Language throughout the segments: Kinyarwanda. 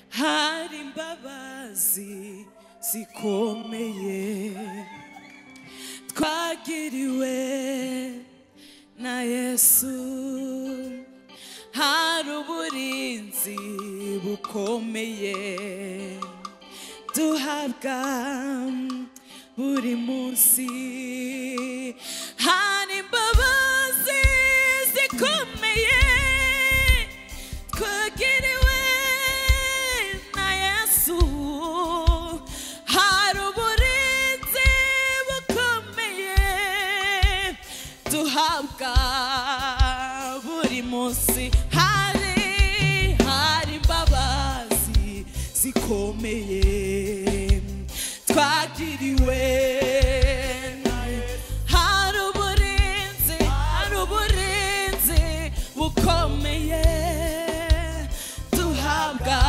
hari imbabazi zikomeye twagiriwe na Yesu, hari uburinzi bukomeye duhabwa buri munsi, hari imbabazi zikomeye twagiriwe na Yesu, hari uburinzi bukomeye duhabwa buri munsi, hari imbabazi zikomeye twagiriwe, hari uburinzi bukomeye duhabwa,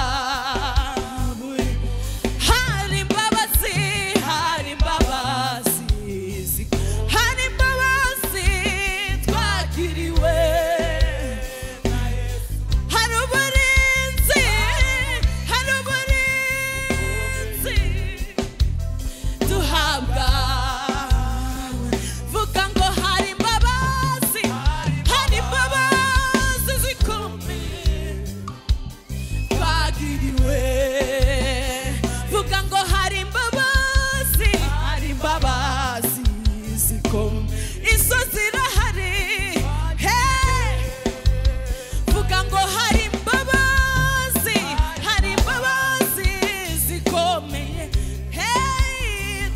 hari imbabazi twagiriwe, hari uburinzi duhabwa, vuga ngo hari imbabazi zikomeye twagiriwe, vuga ngo hari imbabazi zikomeye, izo zirahari, vuga ngo hari imbabazi zikomeye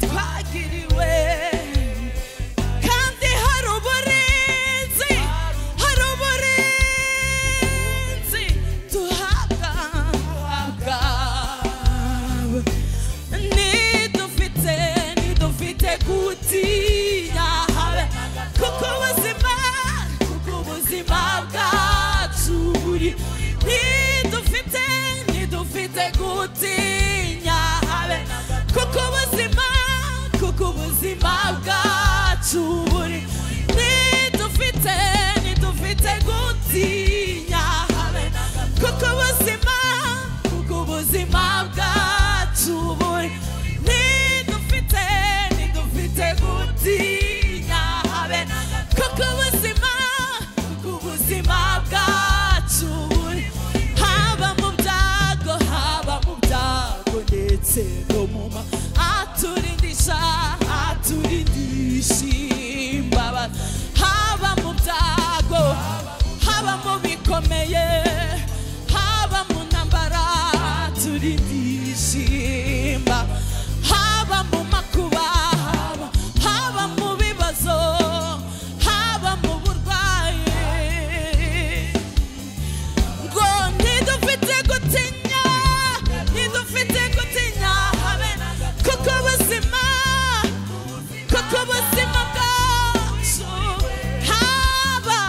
twagiriwe, kandi hari uburinzi duhabwa, nidufite gutinya habe, kuko ubuzima bwacu buri, nidufite gutinya habe, kuko ubuzima bwacu buri, nidufite gutinya habe, kuko ubuzima bwacu buri, nidufite gutinya habe, kuko ubuzima bwacu buri, haba mu byago ndetse no mu aturindisha imbabazi, haba mu byago, haba mu bikomeye, haba mu ntambara aturindisha imbabazi, haba mu makuba, haba mu bibazo, haba mu burwayi, ngo ntidufite gutinya habe, kuko ubuzima bwacu, haba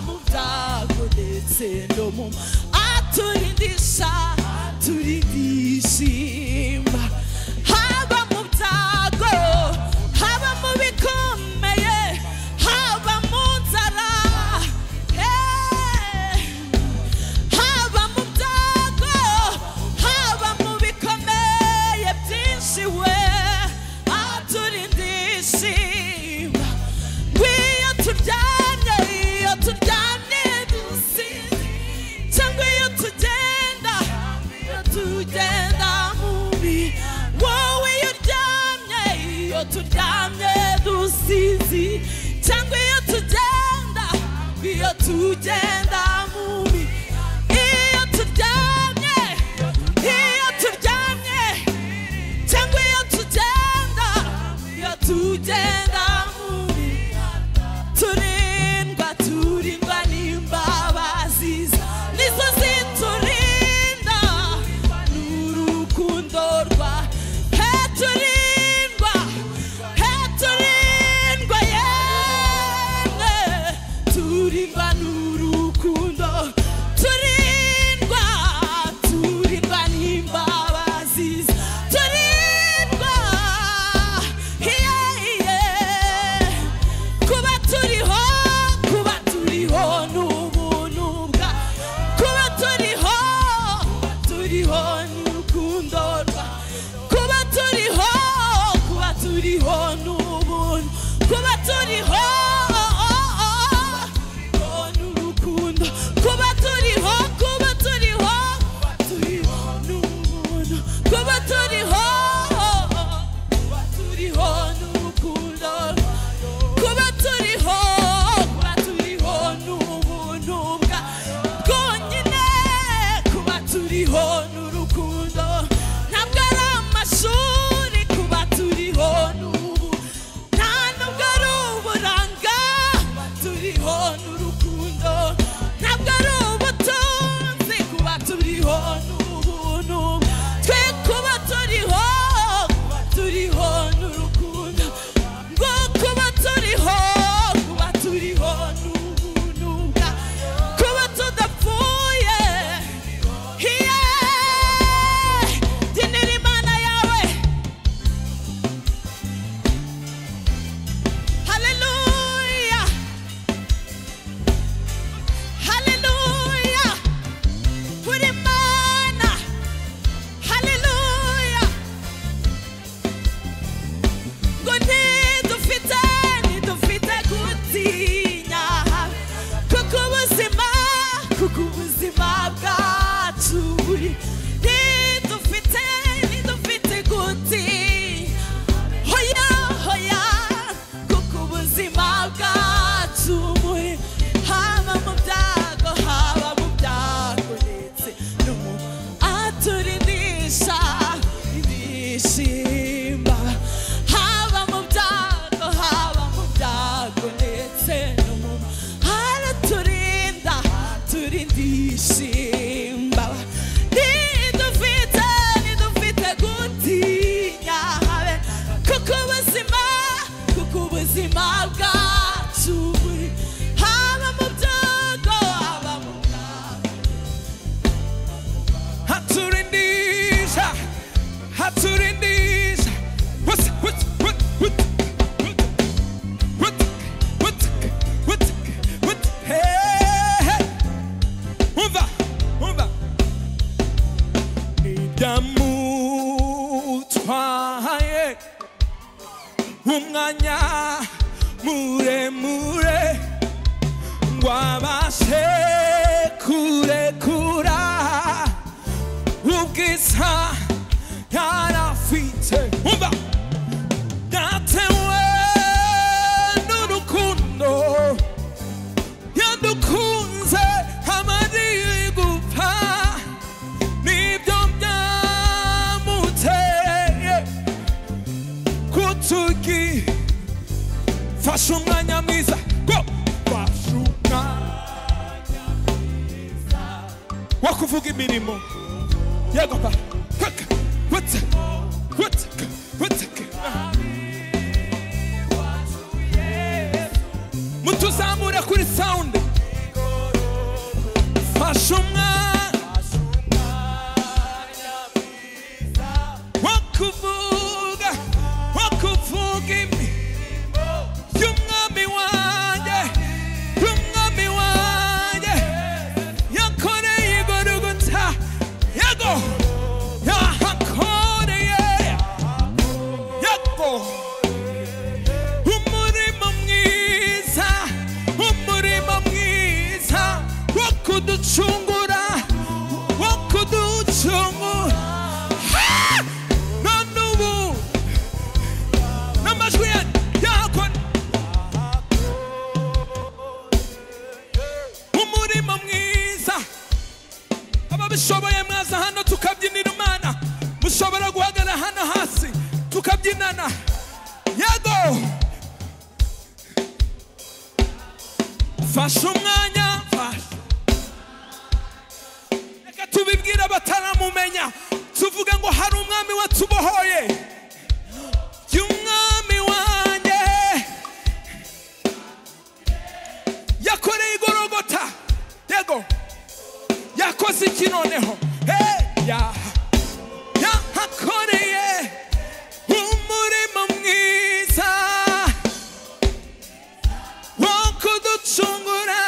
mu byago ndetse no mu aturindisha imba, haba mu byago, haba mu bikomeye, haba mu nzara, haba mu byago, haba mu bikomeye byinshi, we aturindisha imba, iyo turyamye dusinze, cyangwa iyo tugenda mubi, wowe iyo turyamye dusinzi, cyangwa iyo tugenda mubi, iyo turyamye, cyangwa iyo tugenda mubi, turindwa n'imbabazi nizo ziturinda n'urukundo rwa, turindwa yemwe, turindwa n'urukundo turiho n'urukundo kuba turiho n'ubuntu kuba turiho n'urukundo kuba turiho n'ubuntu kuba turiho n'urukundo kuba turiho n'ubuntu bwonyine kuba turiho n'urukundo ntabwo ari amashuri kuba turiho n'ubu nta nubwo ari uburanga kuba turiho n'urukundo ntabwo ari ubutunzi kuba turiho n'ubuntu twe kuba turiho n'urukundo ngo kuba turiho n'ubuntu kuba tudapfuye dinira Imana yawe haleluya haleluya uri Imana haleluya ngo ntidufite gutinya kuko ubuzima bwacu buri ntidufite gutinya hoya kuko ubuzima bwacu buri haba mu byago ndetse no mu aturindisha ibishimba haba mu byago ndetse no mu araturinda turindishimba nidufite gutinya habe kuko ubuzima bwacu buri haba mu byago haturindisha umva nidamutwaye umwanya muremure ngo abashe kurekura ubwiza yarafite umva datewe n'urukundo yadukunze amari gupfa nibyo byamuteye kutugi fasha umwanya mwiza go fasha umwanya mwiza wo kuvuga imirimo yego pa mutuzamura kuri sound fasha umwanya mwiza wo kuvuga imirimo y'umwami wanjye yakoreye igorogota yego yahakoreye yego umurimo mwiza wo kuducungura none ubu n'amajwi yakora umurimo mwiza ababishoboye mwaza hano tukabyinira Imana mushobora guhagarara hano hasi tukabyinana yego fasha umwanya reka tubibwira abataramumenya tuvuga ngo hari umwami watubohoye y'umwami wanjye yakoreye igorogota yego yakoze iki noneho yahakoreye umurimo mwiza wo kuducungura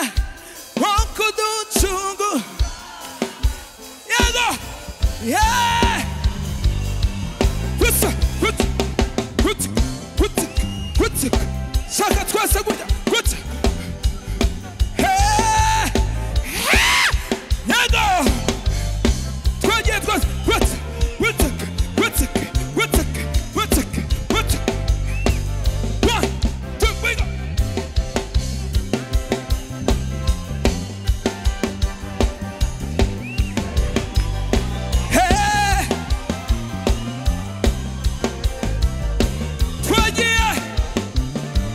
yego Hey! Gutya, gutya, gutya, gutya, gutya. Shaka twese gutya, gutya. Hey! Yego! Twagiye twese gutya, gutya, gutya, gutya, gutya, gutya. 1, 2, we go. Hey! Twagiye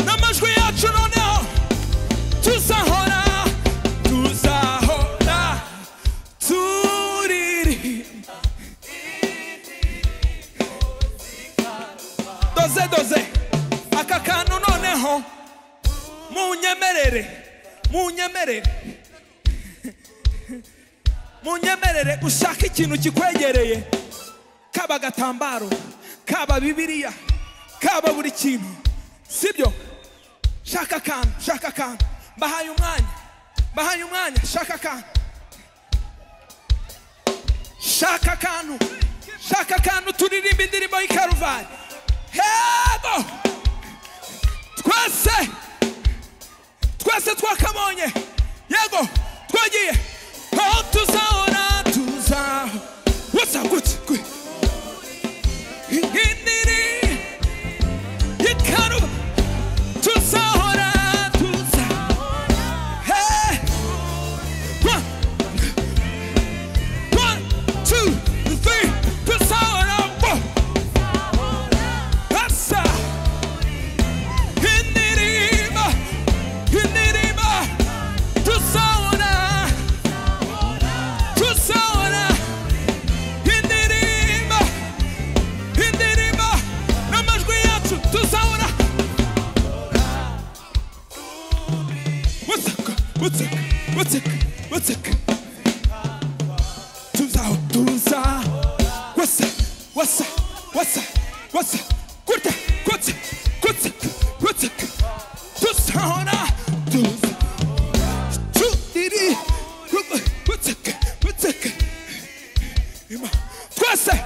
n'amajwi yacu noneho tuzahora turirimba. Doze aka kantu noneho munyemerere ushaka ikintu kikwegereye, kaba gatambaro, kaba Bibiliya, kaba buri kintu, sibyo? Shaka kantu, bahaye umwanya, shaka kantu, turirimba indirimbo y'Ikaruvari. Hego! Twese twakabonye. Yego, twagiye. Aho tuzahora. What's up, good? Indiri y'Ikaruvari. Tuzahora. Hey! 1, 2, 3. Tuzahora. Asa. Indirimba. Tuzahora. Indirimba. N'amajwi yacu tuzahora. What's up? What's up? Twese